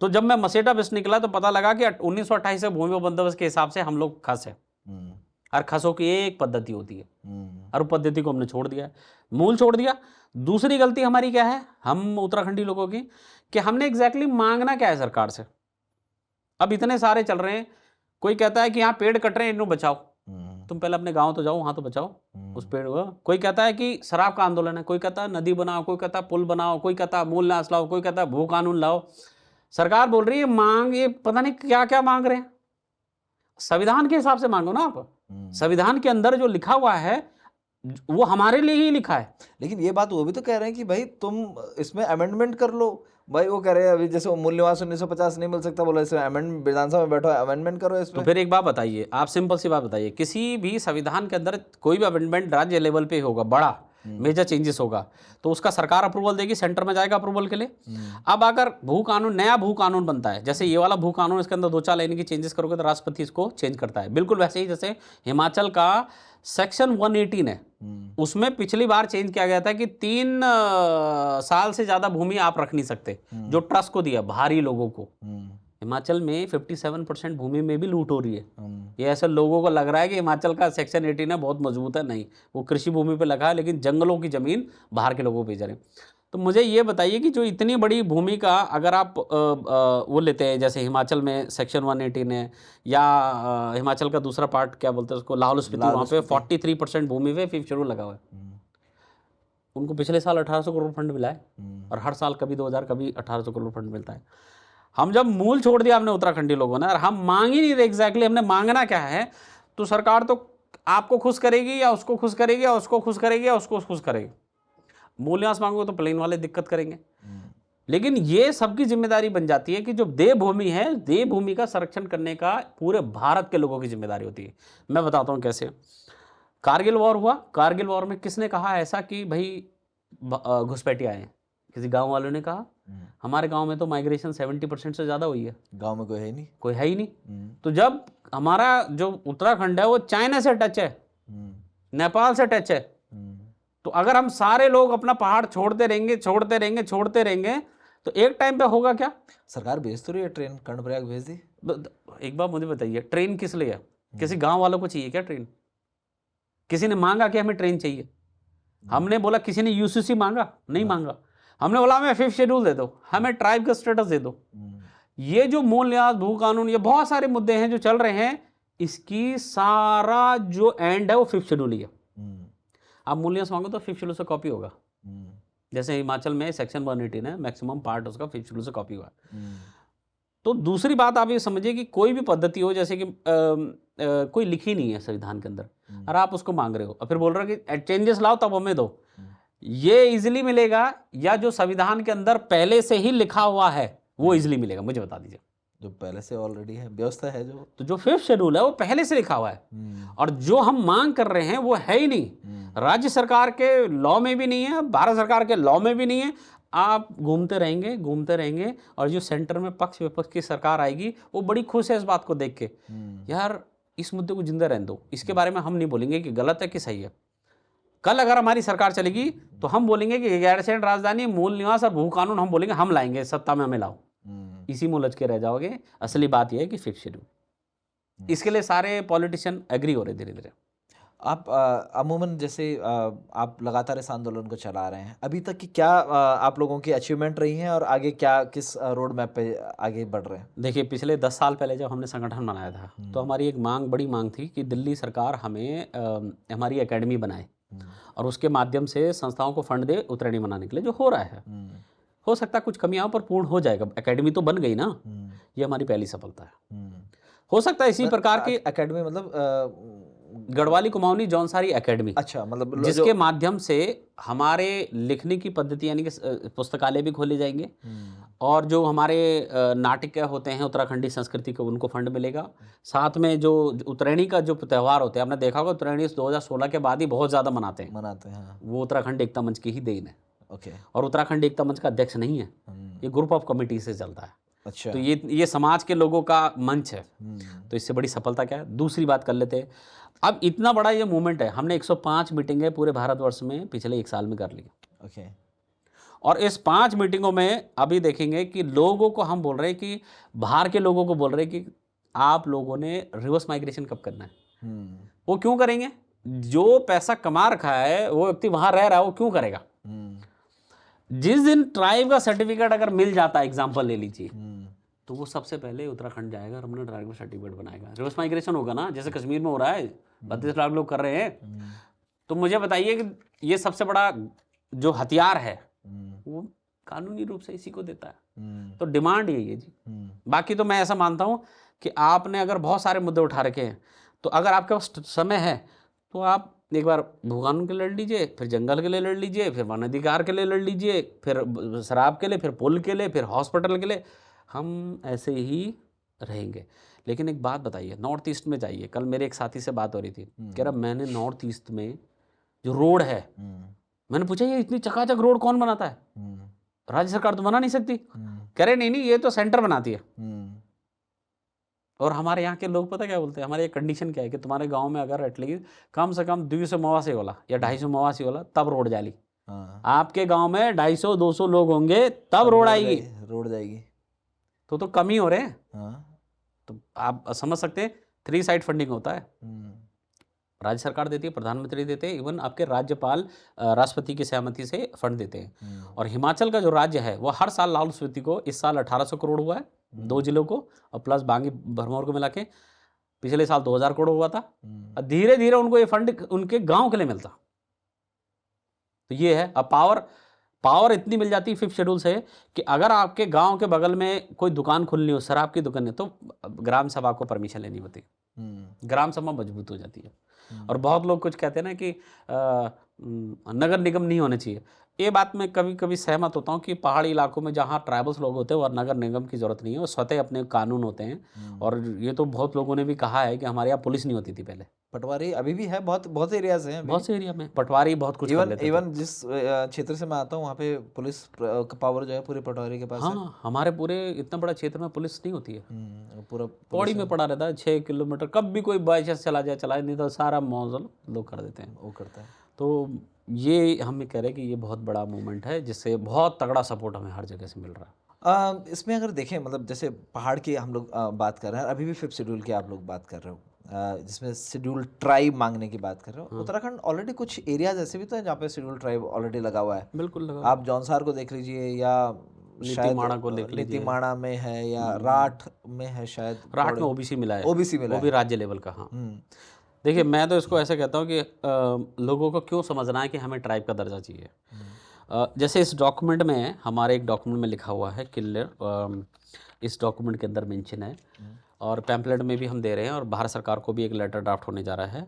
तो जब मैं मसेटा बिस्ट निकला तो पता लगा कि 1928 से भूमि बंदोबस्त के हिसाब से हम लोग खस है। और खसों की एक पद्धति होती है, और पद्धति को हमने छोड़ दिया, मूल छोड़ दिया। दूसरी गलती हमारी क्या है, हम उत्तराखंडी लोगों की, कि हमने एग्जैक्टली मांगना क्या है सरकार से। अब इतने सारे चल रहे हैं, कोई कहता है कि यहाँ पेड़ कट रहे हैं, इनको बचाओ। तुम पहले अपने गांव तो जाओ, वहां तो बचाओ उस पेड़ को। कोई कहता है कि शराब का आंदोलन है, कोई कहता है नदी बनाओ, कोई कहता है पुल बनाओ, कोई कहता है मूल न्यास लाओ, कोई कहता है भू कानून लाओ। सरकार बोल रही है मांग, ये पता नहीं क्या क्या मांग रहे हैं। संविधान के हिसाब से मांगो ना आप। संविधान के अंदर जो लिखा हुआ है वो हमारे लिए ही लिखा है। लेकिन ये बात वो भी तो कह रहे हैं कि भाई तुम इसमें अमेंडमेंट कर लो। भाई वो कह रहे हैं अभी जैसे मूल निवास 1950 नहीं मिल सकता, बोला इसमें अमेंडमेंट, विधानसभा में बैठो अमेंडमेंट करो इसमें। तो फिर एक बात बताइए, आप सिंपल सी बात बताइए, किसी भी संविधान के अंदर कोई भी अमेंडमेंट राज्य लेवल पे होगा, बड़ा मेजर चेंजेस होगा, तो उसका सरकार अप्रूवल देगी, सेंटर में जाएगा अप्रूवल के लिए। अब अगर भू कानून, नया भू कानून बनता है, जैसे ये वाला भू कानून, इसके अंदर 2-4 लाइन की चेंजेस करोगे तो राष्ट्रपति इसको चेंज करता है। बिल्कुल वैसे ही जैसे हिमाचल का सेक्शन 118 है, उसमें पिछली बार चेंज किया गया था कि 3 साल से ज्यादा भूमि आप रख नहीं सकते, जो ट्रस्ट को दिया भारी लोगों को। हिमाचल में 57% भूमि में भी लूट हो रही है। ये ऐसे लोगों को लग रहा है कि हिमाचल का सेक्शन 18 है बहुत मजबूत है, नहीं, वो कृषि भूमि पे लगा है, लेकिन जंगलों की जमीन बाहर के लोगों को भेज रहे हैं। तो मुझे ये बताइए कि जो इतनी बड़ी भूमि का अगर आप वो लेते हैं, जैसे हिमाचल में सेक्शन 118 है, या हिमाचल का दूसरा पार्ट क्या बोलते हैं उसको, लाहौल स्पीति, वहाँ पे 43% भूमि पे 5th शेड्यूल लगा हुआ है। उनको पिछले साल 1800 करोड़ फंड मिला है, और हर साल कभी 2000 कभी 1800 करोड़ फंड मिलता है। हम जब मूल छोड़ दिया हमने उत्तराखंडी लोगों ने, और हम मांग ही नहीं रहे एग्जैक्टली हमने मांगना क्या है, तो सरकार तो आपको खुश करेगी या उसको खुश करेगी या उसको खुश करेगी या उसको खुश करेगी। मूल न्यास मांगोगे तो प्लेन वाले दिक्कत करेंगे। लेकिन ये सबकी जिम्मेदारी बन जाती है कि जो देवभूमि है, देवभूमि का संरक्षण करने का पूरे भारत के लोगों की जिम्मेदारी होती है। मैं बताता हूँ कैसे। कारगिल वॉर हुआ, कारगिल वॉर में किसने कहा ऐसा कि भाई घुसपैठिए आए? किसी गांव वालों ने कहा। हमारे गांव में तो माइग्रेशन 70% से ज्यादा हुई है। गांव में कोई है ही नहीं। तो जब हमारा जो उत्तराखंड है वो चाइना से टच है, नेपाल से टच है, तो अगर हम सारे लोग अपना पहाड़ छोड़ते रहेंगे तो एक टाइम पे होगा क्या? सरकार भेज तो रही है ट्रेन, कर्णप्रयाग भेज दी। एक बात मुझे बताइए, ट्रेन किस लिए है? किसी गांव वालों को चाहिए क्या ट्रेन? किसी ने मांगा कि हमें ट्रेन चाहिए? हमने बोला, किसी ने यूसीसी मांगा? नहीं मांगा। हमने बोला हमें 5th शेड्यूल दे दो, हमें ट्राइब का स्टेटस दे दो। ये जो मूल न्यास, भू कानून, ये बहुत सारे मुद्दे हैं जो चल रहे हैं, इसकी सारा जो एंड है वो 5th शेड्यूल ही है। आप मूल न्यास मांगो तो 5th शेड्यूल से कॉपी होगा। जैसे हिमाचल में सेक्शन 118 है, मैक्सिमम पार्ट उसका 5th शेड्यूल से कॉपी हुआ। तो दूसरी बात आप ये समझिए कि कोई भी पद्धति हो, जैसे कि कोई लिखी नहीं है संविधान के अंदर, और आप उसको मांग रहे हो और फिर बोल रहे हो कि चेंजेस लाओ तब हमें दो, ये इजीली मिलेगा या जो संविधान के अंदर पहले से ही लिखा हुआ है वो इजीली मिलेगा? मुझे बता दीजिए। जो पहले से ऑलरेडी है, व्यवस्था है जो 5th शेड्यूल है वो पहले से लिखा हुआ है, और जो हम मांग कर रहे हैं वो है ही नहीं। राज्य सरकार के लॉ में भी नहीं है, भारत सरकार के लॉ में भी नहीं है। आप घूमते रहेंगे और जो सेंटर में पक्ष विपक्ष की सरकार आएगी वो बड़ी खुश है इस बात को देख के, यार इस मुद्दे को जिंदा रहने दो, इसके बारे में हम नहीं बोलेंगे कि गलत है कि सही है। कल अगर हमारी सरकार चलेगी तो हम बोलेंगे कि गैरसैंण राजधानी, मूल निवास और भू कानून हम बोलेंगे हम लाएंगे, सत्ता में हमें लाओ। इसी में उलझ के रह जाओगे। असली बात यह है कि 5th शेड्यूल, इसके लिए सारे पॉलिटिशियन एग्री हो रहे धीरे धीरे। आप अमूमन जैसे आप लगातार इस आंदोलन को चला रहे हैं, अभी तक की क्या आप लोगों की अचीवमेंट रही हैं और आगे क्या, किस रोड मैप पे आगे बढ़ रहे हैं? देखिए, पिछले 10 साल पहले जब हमने संगठन बनाया था तो हमारी एक बड़ी मांग थी कि दिल्ली सरकार हमें हमारी एकेडमी बनाए और उसके माध्यम से संस्थाओं को फंड दे उत्तरायणी बनाने के लिए, जो हो रहा है। हो सकता है कुछ कमियां पर पूर्ण हो जाएगा। एकेडमी तो बन गई ना, ये हमारी पहली सफलता है। हो सकता है इसी प्रकार की एकेडमी मतलब गढ़वाली कुमाऊनी जौनसारी एकेडमी, अच्छा, मतलब जिसके माध्यम से हमारे लिखने की पद्धति यानी कि पुस्तकालय भी खोले जाएंगे, और जो हमारे नाटक होते हैं उत्तराखंडी संस्कृति के, उनको फंड मिलेगा। साथ में जो उत्तरायणी का जो त्यौहार होते हैं, आपने देखा होगा उत्तरायणी 2016 के बाद ही बहुत ज़्यादा मनाते हैं, हाँ। वो उत्तराखंड एकता मंच की ही देन है। ओके। और उत्तराखंड एकता मंच का अध्यक्ष नहीं है, ये ग्रुप ऑफ कमिटी से चलता है। अच्छा। तो ये समाज के लोगों का मंच है। तो इससे बड़ी सफलता क्या है। दूसरी बात कर लेते हैं, अब इतना बड़ा ये मूवमेंट है, हमने 105 मीटिंगें पूरे भारतवर्ष में पिछले 1 साल में कर ली। ओके। और इस 5 मीटिंगों में अभी देखेंगे कि लोगों को हम बोल रहे हैं कि बाहर के लोगों को बोल रहे हैं कि आप लोगों ने रिवर्स माइग्रेशन कब करना है। वो क्यों करेंगे? जो पैसा कमा रखा है वो व्यक्ति वहां रह रहा है, वो क्यों करेगा? जिस दिन ट्राइब का सर्टिफिकेट अगर मिल जाता है, एग्जाम्पल ले लीजिए, तो वो सबसे पहले उत्तराखंड जाएगा और अपना ट्राइब का सर्टिफिकेट बनाएगा। रिवर्स माइग्रेशन होगा ना, जैसे कश्मीर में हो रहा है, 32 लाख लोग कर रहे हैं। तो मुझे बताइए कि ये सबसे बड़ा जो हथियार है वो कानूनी रूप से इसी को देता है। तो डिमांड यही है जी। बाकी तो मैं ऐसा मानता हूं कि आपने अगर बहुत सारे मुद्दे उठा रखे हैं, तो अगर आपके पास समय है तो आप एक बार भू कानून के लिए लड़ लीजिए, फिर जंगल के लिए लड़ लीजिए, फिर वन अधिकार के लिए लड़ लीजिए, फिर शराब के लिए, फिर पुल के लिए, फिर हॉस्पिटल के लिए। हम ऐसे ही रहेंगे। लेकिन एक बात बताइए, नॉर्थ ईस्ट में जाइए। कल मेरे एक साथी से बात हो रही थी, कह रहा मैंने नॉर्थ ईस्ट में जो रोड है, मैंने पूछा ये इतनी चकाचक रोड कौन बनाता है? राज्य सरकार तो बना नहीं सकती। कह रहे नहीं ये तो सेंटर बनाती है। और हमारे यहाँ के लोग पता क्या बोलते हैं, हमारे एक कंडीशन क्या है कि तुम्हारे गांव में अगर एटलीस्ट कम से कम 200 मवासी होला या 250 मवासी होला तब रोड जाली। आपके गांव में 250-200 लोग होंगे तब रोड आएगी, रोड जाएगी। तो कम ही हो रहे हैं। तो आप समझ सकते हैं 3 साइड फंडिंग होता है। राज्य सरकार देती है, प्रधानमंत्री देते हैं, इवन आपके राज्यपाल राष्ट्रपति की सहमति से फंड देते हैं। और हिमाचल का जो राज्य है वो हर साल लाहौल स्पीति को इस साल 1800 करोड़ हुआ है, 2 जिलों को और प्लस बाकी भरमौर को मिला के। पिछले साल 2000 करोड़ हुआ था। और धीरे धीरे उनको ये फंड उनके गांव के लिए मिलता। तो ये है। अब पावर इतनी मिल जाती है 5th शेड्यूल से कि अगर आपके गांव के बगल में कोई दुकान खुलनी हो, शराब की दुकान है, तो ग्राम सभा को परमिशन लेनी होती है। ग्राम सभा मजबूत हो जाती है। और बहुत लोग कुछ कहते हैं ना कि नगर निगम नहीं होने चाहिए। ये बात मैं कभी कभी सहमत होता हूँ कि पहाड़ी इलाकों में जहाँ ट्राइबल्स लोग होते हैं और नगर निगम की जरूरत नहीं है, वो स्वतः अपने कानून होते हैं। और ये तो बहुत लोगों ने भी कहा है कि हमारे यहाँ पुलिस नहीं होती थी पहले। पटवारी अभी भी है, बहुत एरियाज हैं, बहुत से एरिया में पटवारी बहुत कुछ कर लेते थे। इवन जिस क्षेत्र से मैं आता हूँ वहाँ पे पुलिस का पावर जो है पूरे पटवारी के पास है। हाँ, हमारे पूरे इतना बड़ा क्षेत्र में पुलिस नहीं होती है। पूरा पौड़ी में पड़ा रहता है 6 किलोमीटर। कब भी कोई बाई चांस चला जाए, नहीं तो सारा मौजल लोग कर देते हैं। वो करता है। तो ये हम कह रहे हैं कि ये बहुत बड़ा मूवमेंट है, जिससे बहुत तगड़ा सपोर्ट हमें हर जगह से मिल रहा है। इसमें अगर देखें, मतलब जैसे पहाड़ की हम लोग बात कर रहे हैं, अभी भी 5th शेड्यूल की आप लोग बात कर रहे हो, जिसमें शेड्यूल ट्राइब मांगने की बात कर रहे हो। उत्तराखंड ऑलरेडी कुछ एरियाज ऐसे भी तो हैं जहाँ पे शेड्यूल ट्राइब ऑलरेडी लगा हुआ है। बिल्कुल लगा। आप जौनसार को देख लीजिए, या नीतीमाणा को देख लीजिए, नीतीमाणा में है, या राठ में है, शायद राठ में ओबीसी मिला है, ओबीसी मिला वो भी राज्य लेवल का। हाँ, देखिए मैं तो इसको ऐसे कहता हूँ कि लोगों को क्यों समझना है कि हमें ट्राइब का दर्जा चाहिए। जैसे इस डॉक्यूमेंट में, हमारे एक डॉक्यूमेंट में लिखा हुआ है क्लियर, इस डॉक्यूमेंट के अंदर मेंशन है, और पैम्पलेट में भी हम दे रहे हैं, और भारत सरकार को भी एक लेटर ड्राफ्ट होने जा रहा है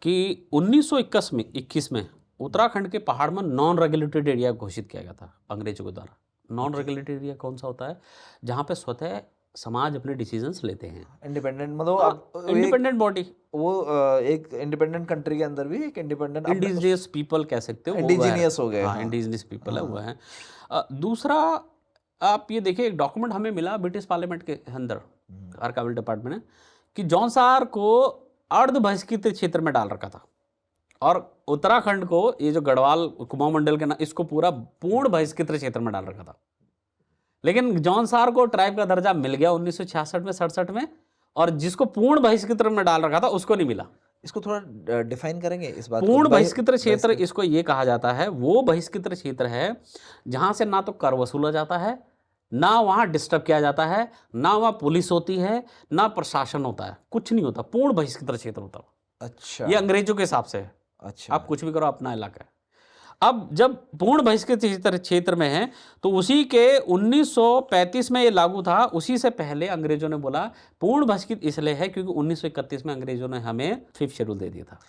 कि 1921 में उत्तराखंड के पहाड़ में नॉन रेगुलेटेड एरिया घोषित किया गया था अंग्रेजों के द्वारा। नॉन रेगुलेटेड एरिया कौन सा होता है? जहाँ पे स्वतः समाज अपने डिसीजंस लेते हैं, इंडिपेंडेंट, मतलब इंडिपेंडेंट बॉडी। वो एक इंडिपेंडेंट कंट्री के अंदर भी एक इंडिपेंडेंट इंडिजिनियस पीपल कह सकते हो, इंडिजिनियस हो गए। हाँ, इंडिजिनियस पीपल है वो है। दूसरा, आप ये देखिए एक डॉक्यूमेंट हमें मिला ब्रिटिश पार्लियामेंट के अंदर, आर्काइवल डिपार्टमेंट ने, कि जौनसार को अर्ध बहिष्कृत क्षेत्र में डाल रखा था, और उत्तराखंड को, ये जो गढ़वाल कुमाऊं मंडल के ना, इसको पूरा पूर्ण बहिष्कृत क्षेत्र में डाल रखा था। लेकिन जौनसार को ट्राइब का दर्जा मिल गया 1966 में, 67 में, और जिसको पूर्ण बहिष्कृत में डाल रखा था उसको नहीं मिला। इसको थोड़ा डिफाइन करेंगे इस बात को? पूर्ण बहिष्कृत क्षेत्र इसको ये कहा जाता है, वो बहिष्कृत क्षेत्र है जहां से ना तो कर वसूला जाता है, ना वहां डिस्टर्ब किया जाता है, ना वहां पुलिस होती है, ना प्रशासन होता है, कुछ नहीं होता, पूर्ण बहिष्कृत क्षेत्र होता है। अच्छा, ये अंग्रेजों के हिसाब से है। अच्छा, आप कुछ भी करो, अपना इलाका है। अब जब पूर्ण बहिष्कृत क्षेत्र में है तो उसी के 1935 में ये लागू था। उसी से पहले अंग्रेजों ने बोला पूर्ण बहिष्कृत इसलिए है क्योंकि 1931 में अंग्रेजों ने हमें 5th शेड्यूल दे दिया था।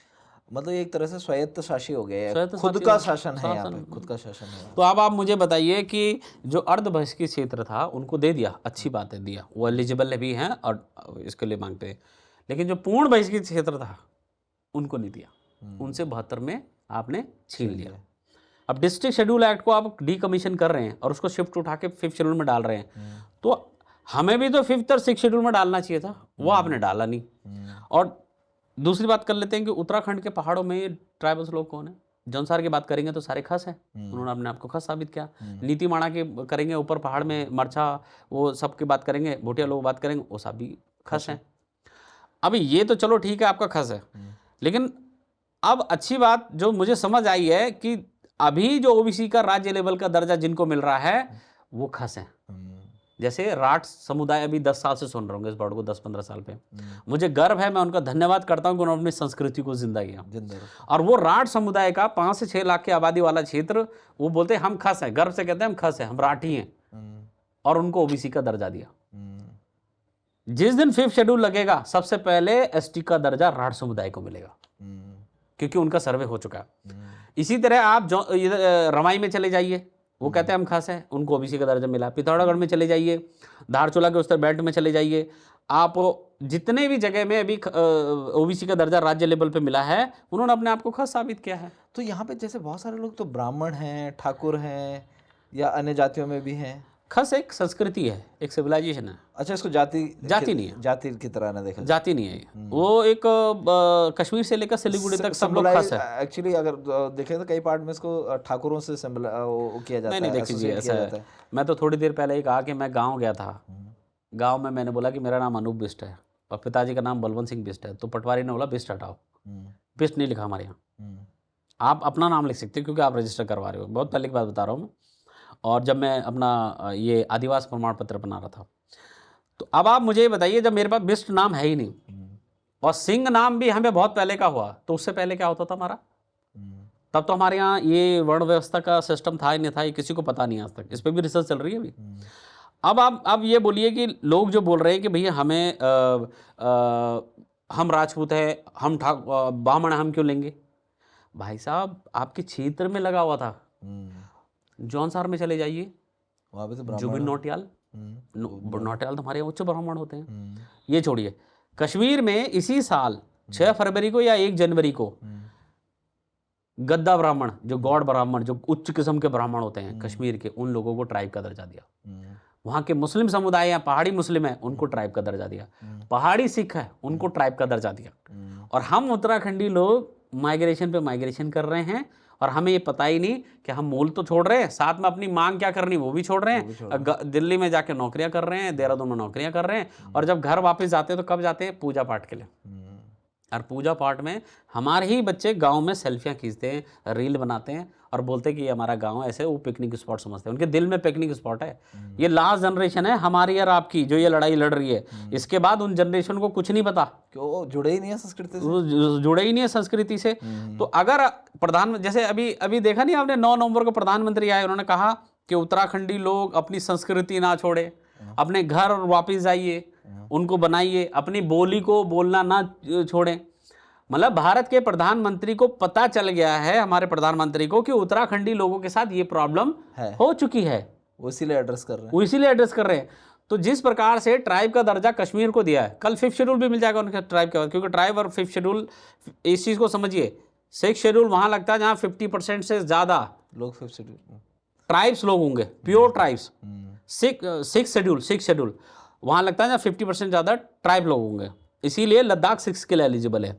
मतलब एक तरह से स्वायत्त शासी हो गया है, स्वायत्त खुद शासी का हो- शासन है, यहाँ शासन। पे खुद का शासन है। तो अब आप मुझे बताइए कि जो अर्ध बहिष्कृत क्षेत्र था उनको दे दिया, अच्छी बात है, दिया, वो एलिजिबल भी हैं और इसके लिए मांगते हैं। लेकिन जो पूर्ण बहिष्कृत क्षेत्र था उनको नहीं दिया, उनसे 72 में आपने छीन लिया। अब डिस्ट्रिक्ट शेड्यूल एक्ट को आप डीकमीशन कर रहे हैं और उसको शिफ्ट उठा के 5th शेड्यूल में डाल रहे हैं, तो हमें भी तो 5th और 6th शेड्यूल में डालना चाहिए था, वो आपने डाला नहीं। और दूसरी बात कर लेते हैं कि उत्तराखंड के पहाड़ों में ट्राइबल्स लोग कौन है? जौनसार की बात करेंगे तो सारे खस हैं, उन्होंने अपने आप को खस साबित किया। नीतीमाणा की करेंगे ऊपर पहाड़ में मरछा, वो सब की बात करेंगे, भोटिया लोग बात करेंगे, वो सब भी खस हैं। अभी ये तो चलो ठीक है आपका खस है, लेकिन अब अच्छी बात जो मुझे समझ आई है कि अभी जो ओबीसी का राज्य लेवल का दर्जा जिनको मिल रहा है वो खस हैं। जैसे राठ समुदाय अभी 10 साल से सुन रहे होंगे इस वर्ड को, 10-15 साल पे। मुझे गर्व है, मैं उनका धन्यवाद करता हूं कि उन्होंने अपनी संस्कृति को जिंदा किया। और वो राठ समुदाय का 5 से 6 लाख की आबादी वाला क्षेत्र, वो बोलते हैं हम खस हैं, गर्व से कहते हैं हम खस हैं, हम राठी हैं, और उनको ओबीसी का दर्जा दिया। जिस दिन 5th शेड्यूल लगेगा सबसे पहले एसटी का दर्जा राठ समुदाय को मिलेगा, क्योंकि उनका सर्वे हो चुका है। इसी तरह आप जो रमाई में चले जाइए, वो कहते हैं हम खास हैं, उनको ओबीसी का दर्जा मिला। पिथौरागढ़ में चले जाइए, धारचूला के उत्तर बेल्ट में चले जाइए, आप जितने भी जगह में अभी ओबीसी का दर्जा राज्य लेवल पे मिला है, उन्होंने अपने आप को खास साबित किया है। तो यहाँ पे जैसे बहुत सारे लोग तो ब्राह्मण हैं, ठाकुर हैं, या अन्य जातियों में भी हैं। खस एक संस्कृति है, एक सिविलाइजेशन है। अच्छा, इसको जाति नहीं है, जाति की तरह ना देखा, जाति नहीं है। वो एक कश्मीर से लेकर सिलीगुड़ी तक सब लोग खस है। एक्चुअली अगर देखें तो कई पार्ट में इसको ठाकुरों से किया जाता है। नहीं देखिए ऐसा है। मैं तो थोड़ी देर पहले ही कहा कि मैं गाँव गया था, गाँव में मैंने बोला कि मेरा नाम अनूप बिष्ट है और पिताजी का नाम बलवंत सिंह बिष्ट है, तो पटवारी ने बोला बिष्ट हटाओ, बिष्ट नहीं लिखा हमारे यहाँ, आप अपना नाम लिख सकते हो क्योंकि आप रजिस्टर करवा रहे हो। बहुत पहले की बात बता रहा हूँ। और जब मैं अपना ये आदिवासी प्रमाण पत्र बना रहा था, तो अब आप मुझे ये बताइए, जब मेरे पास बिष्ट नाम है ही नहीं और सिंह नाम भी हमें बहुत पहले का हुआ, तो उससे पहले क्या होता था हमारा? तब तो हमारे यहाँ ये वर्ण व्यवस्था का सिस्टम था ही नहीं था, ये किसी को पता नहीं आज तक। इस पर भी रिसर्च चल रही है अभी। अब आप ये बोलिए कि लोग जो बोल रहे हैं कि भैया हमें हम राजपूत हैं, हम ब्राह्मण, हम क्यों लेंगे? भाई साहब, आपके क्षेत्र में लगा हुआ था। जौनसार में चले जाइए, वहाँ पे तो जुबिन नौटियाल, नौटियाल तो हमारे यहाँ उच्च ब्राह्मण होते हैं। ये छोड़िए, कश्मीर में इसी साल 6 फरवरी को या 1 जनवरी को गद्दा ब्राह्मण, जो गौड़ ब्राह्मण, जो उच्च किस्म के ब्राह्मण होते हैं कश्मीर के, उन लोगों को ट्राइब का दर्जा दिया। वहाँ के मुस्लिम समुदाय या पहाड़ी मुस्लिम है, उनको ट्राइब का दर्जा दिया। पहाड़ी सिख है, उनको ट्राइब का दर्जा दिया। और हम उत्तराखंडी लोग माइग्रेशन पे माइग्रेशन कर रहे हैं और हमें ये पता ही नहीं कि हम मूल तो छोड़ रहे हैं, साथ में अपनी मांग क्या करनी वो भी छोड़ रहे हैं। दिल्ली में जाके नौकरियां कर रहे हैं, देहरादून में नौकरियां कर रहे हैं, और जब घर वापस जाते हैं तो कब जाते हैं? पूजा पाठ के लिए। और पूजा पाठ में हमारे ही बच्चे गांव में सेल्फियां खींचते हैं, रील बनाते हैं और बोलते हैं कि ये हमारा गांव ऐसे, वो पिकनिक स्पॉट समझते हैं। उनके दिल में पिकनिक स्पॉट है। ये लास्ट जनरेशन है हमारी और आपकी जो ये लड़ाई लड़ रही है। इसके बाद उन जनरेशन को कुछ नहीं पता, क्यों जुड़े ही नहीं है संस्कृति से, जुड़े ही नहीं है संस्कृति से। तो अगर प्रधान, जैसे अभी देखा नहीं आपने, 9 नवंबर को प्रधानमंत्री आए, उन्होंने कहा कि उत्तराखंडी लोग अपनी संस्कृति ना छोड़े, अपने घर वापिस जाइए, उनको बनाइए, अपनी बोली को बोलना ना छोड़ें। मतलब भारत के प्रधानमंत्री को पता चल गया है, हमारे प्रधानमंत्री को, कि उत्तराखंडी लोगों के साथ ये प्रॉब्लम हो चुकी है, वो इसीलिए एड्रेस कर रहे हैं, वो इसीलिए एड्रेस कर रहे हैं। तो जिस प्रकार से ट्राइब का दर्जा कश्मीर को दिया है, कल 5th शेड्यूल भी मिल जाएगा उनके ट्राइब के बाद, क्योंकि ट्राइब और 5th शेड्यूल, इस चीज़ को समझिए, 6th शेड्यूल वहाँ लगता है जहाँ 50% से ज़्यादा लोग 5th शेड्यूल ट्राइब्स लोग होंगे, प्योर ट्राइब्स। 6th शेड्यूल वहाँ लगता है जहाँ 50% ज़्यादा ट्राइब लोग होंगे, इसीलिए लद्दाख 6 के लिए एलिजिबल है।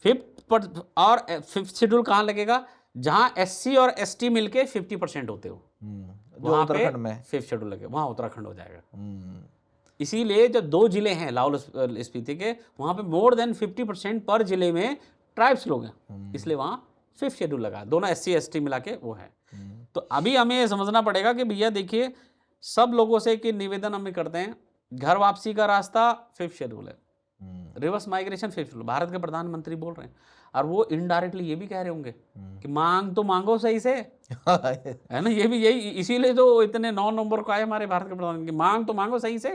5th शेड्यूल कहाँ लगेगा? जहाँ SC और ST मिलके 50% होते हो, वहाँ पे 5th शेड्यूल लगे, वहाँ उत्तराखंड हो जाएगा। इसीलिए जो 2 जिले हैं लाहौल स्पीति के, वहाँ पे मोर देन 50% पर जिले में ट्राइब्स लोग हैं, इसलिए वहाँ 5th शेड्यूल लगा। दोनों SC ST मिला के वो है। तो अभी हमें ये समझना पड़ेगा कि भैया देखिए, सब लोगों से एक निवेदन हमें करते हैं, घर वापसी का रास्ता 5th शेड्यूल है, reverse migration 5th schedule. Bharat के प्रधानमंत्री बोल रहे हैं। और वो इनडायरेक्टली ये भी कह रहे होंगे कि मांग तो मांगो सही से, है ना। ये भी यही, इसीलिए तो इतने 9 नंबर को आए हमारे भारत के प्रधानमंत्री की, मांग तो मांगो सही से।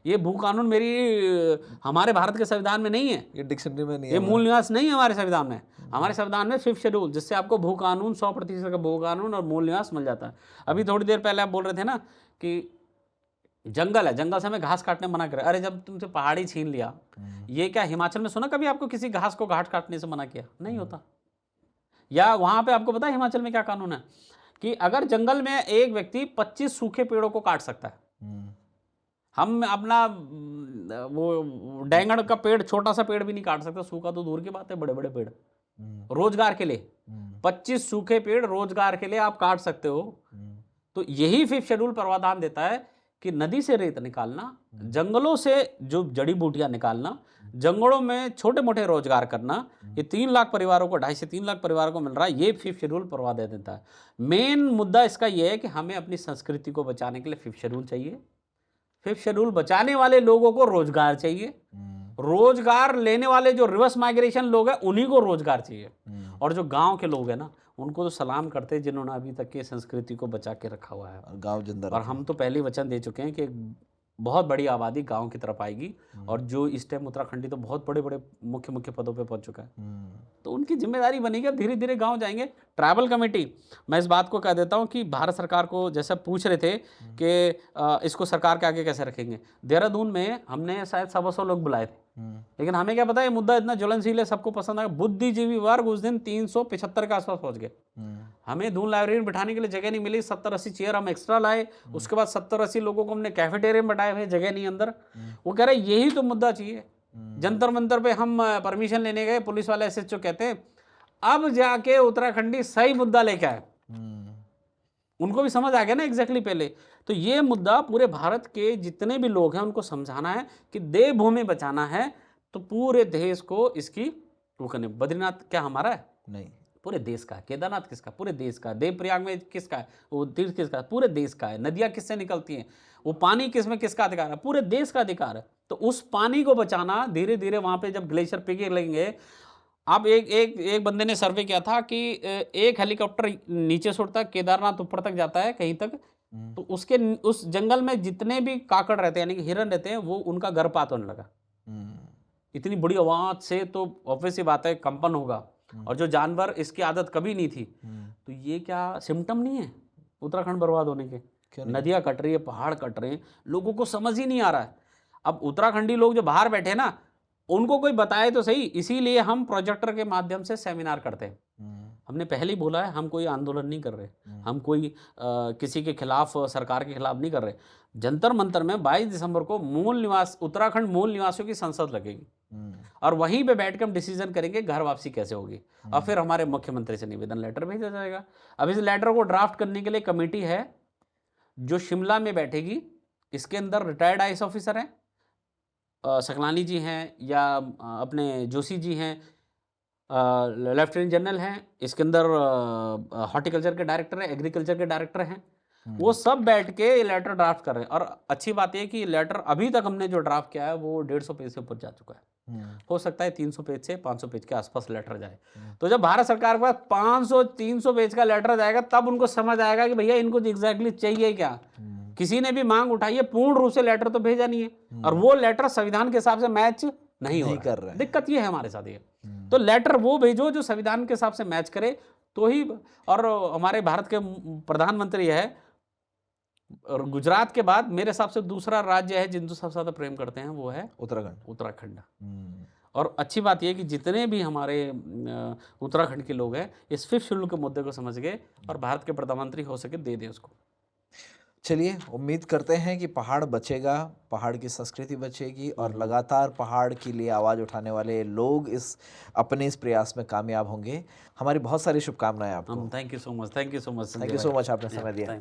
ये भू कानून हमारे भारत के संविधान में नहीं है, ये डिक्शनरी में नहीं ये है, मूल निवास नहीं है हमारे संविधान में। हमारे संविधान में 5th शेड्यूल, जिससे आपको भू कानून 100% का भू कानून और मूल निवास मिल जाता है। अभी थोड़ी देर पहले आप बोल रहे थे ना कि जंगल है, जंगल से हमें घास काटने मना करे। अरे जब तुमसे पहाड़ी छीन लिया, ये क्या हिमाचल में सुना कभी आपको किसी घास को घाट काटने से मना किया? नहीं होता। या वहां पे आपको पता है हिमाचल में क्या कानून है कि अगर जंगल में एक व्यक्ति 25 सूखे पेड़ों को काट सकता है, हम अपना वो डैंगड़ का पेड़, छोटा सा पेड़ भी नहीं काट सकते, सूखा तो दूर की बात है, बड़े बड़े पेड़ रोजगार के लिए 25 सूखे पेड़ रोजगार के लिए आप काट सकते हो। तो यही 5th शेड्यूल प्रावधान देता है कि नदी से रेत निकालना, जंगलों से जो जड़ी बूटियां निकालना, जंगलों में छोटे मोटे रोजगार करना, ये 3 लाख परिवारों को, 2.5 से 3 लाख परिवारों को मिल रहा है। ये 5th शेड्यूल प्रावधान देता है। मेन मुद्दा इसका ये है कि हमें अपनी संस्कृति को बचाने के लिए 5th शेड्यूल चाहिए। 5th शेड्यूल बचाने वाले लोगों को रोजगार चाहिए, रोजगार लेने वाले जो रिवर्स माइग्रेशन लोग हैं उन्हीं को रोजगार चाहिए, और जो गांव के लोग हैं ना उनको तो सलाम करते हैं जिन्होंने अभी तक की संस्कृति को बचा के रखा हुआ है। गांव जिंदा और हम तो पहले वचन दे चुके हैं कि बहुत बड़ी आबादी गांव की तरफ आएगी, और जो इस टाइम उत्तराखंडी तो बहुत बड़े बड़े मुख्य पदों पे पहुंच चुका है, तो उनकी जिम्मेदारी बनेगी, धीरे धीरे गांव जाएंगे। ट्रैवल कमेटी, मैं इस बात को कह देता हूं कि भारत सरकार को, जैसा पूछ रहे थे कि इसको सरकार के आगे कैसे रखेंगे, देहरादून में हमने शायद 125 लोग बुलाए थे, लेकिन हमें क्या पता ये मुद्दा इतना ज्वलनशील है, सबको पसंद आया। बुद्धिजीवी वर्ग उस दिन 375 के आसपास पहुंच गए। हमें दून लाइब्रेरी में बिठाने के लिए जगह नहीं मिली, 70-80 चेयर हम एक्स्ट्रा लाए, उसके बाद 70-80 लोगों को हमने कैफेटेरिया में बैठाए हुए, जगह नहीं अंदर। वो कह रहे यही तो मुद्दा चाहिए। जंतर मंतर पे हम परमिशन लेने गए, पुलिस वाले SHO कहते हैं अब जाके उत्तराखंडी सही मुद्दा लेके आए। उनको भी समझ आ गया ना एग्जैक्टली पहले। तो ये मुद्दा पूरे भारत के जितने भी लोग हैं उनको समझाना है कि देवभूमि बचाना है, तो पूरे देश को इसकी वो करने। बद्रीनाथ क्या हमारा है? नहीं, पूरे देश का है। केदारनाथ किसका? पूरे देश का है। देवप्रयाग में किसका है? वो तीर्थ किसका है? पूरे देश का है। नदियाँ किससे निकलती हैं? वो पानी किसमें किसका अधिकार है? पूरे देश का अधिकार है। तो उस पानी को बचाना, धीरे धीरे वहाँ पे जब ग्लेशियर पिघलने लगेंगे। अब एक बंदे ने सर्वे किया था कि एक हेलीकॉप्टर नीचे से उड़ता है, केदारनाथ ऊपर तक जाता है कहीं तक, तो उसके उस जंगल में जितने भी काकड़ रहते हैं यानी कि हिरन रहते हैं, वो उनका गर्भपात होने लगा। इतनी बड़ी आवाज से तो ऑब्वियस सी बात है कंपन होगा, और जो जानवर इसकी आदत कभी नहीं थी। तो ये क्या सिम्टम नहीं है उत्तराखंड बर्बाद होने के? नदियाँ कट रही है, पहाड़ कट रहे हैं, लोगों को समझ ही नहीं आ रहा है। अब उत्तराखंडी लोग जो बाहर बैठे हैं ना, उनको कोई बताए तो सही। इसीलिए हम प्रोजेक्टर के माध्यम से सेमिनार करते हैं। हमने पहले ही बोला है, हम कोई आंदोलन नहीं कर रहे, हम कोई किसी के खिलाफ, सरकार के खिलाफ नहीं कर रहे। जंतर मंतर में 22 दिसंबर को उत्तराखंड मूल निवासियों की संसद लगेगी, और वहीं पे बैठ के हम डिसीजन करेंगे घर वापसी कैसे होगी। और फिर हमारे मुख्यमंत्री से निवेदन लेटर भेजा जाएगा। अब इस लेटर को ड्राफ्ट करने के लिए कमेटी है जो शिमला में बैठेगी। इसके अंदर रिटायर्ड IAS ऑफिसर हैं, सकलानी जी हैं, या अपने जोशी जी हैं, लेफ्टिनेंट जनरल हैं, इसके अंदर हॉर्टिकल्चर के डायरेक्टर हैं, एग्रीकल्चर के डायरेक्टर हैं। वो सब बैठ के ये लेटर ड्राफ्ट कर रहे हैं। और अच्छी बात है कि ये लेटर अभी तक हमने जो ड्राफ्ट किया है वो 150 पेज से ऊपर जा चुका है। हो सकता है 300 पेज से 500 पेज के आसपास लेटर जाए। तो जब भारत सरकार के पास 500-300 पेज का लेटर जाएगा, तब उनको समझ आएगा कि भैया इनको एग्जैक्टली चाहिए क्या। किसी ने भी मांग उठाई है, पूर्ण रूप से लेटर तो भेजा नहीं है, और वो लेटर संविधान के हिसाब से मैच नहीं कर रहा है। दिक्कत ये है हमारे साथ ये। तो लेटर वो भेजो जो संविधान के हिसाब से मैच करे, तो ही। और हमारे भारत के प्रधानमंत्री है, और गुजरात के बाद मेरे हिसाब से दूसरा राज्य है जिनको सबसे ज्यादा प्रेम करते हैं, वो है उत्तराखंड। और अच्छी बात यह है कि जितने भी हमारे उत्तराखंड के लोग हैं इस 5th शेड्यूल के मुद्दे को समझ गए, और भारत के प्रधानमंत्री हो सके दे दें उसको। चलिए, उम्मीद करते हैं कि पहाड़ बचेगा, पहाड़ की संस्कृति बचेगी, और लगातार पहाड़ के लिए आवाज़ उठाने वाले लोग अपने इस प्रयास में कामयाब होंगे। हमारी बहुत सारी शुभकामनाएं आपको। Thank you so much. Thank you so much आपने समय दिया।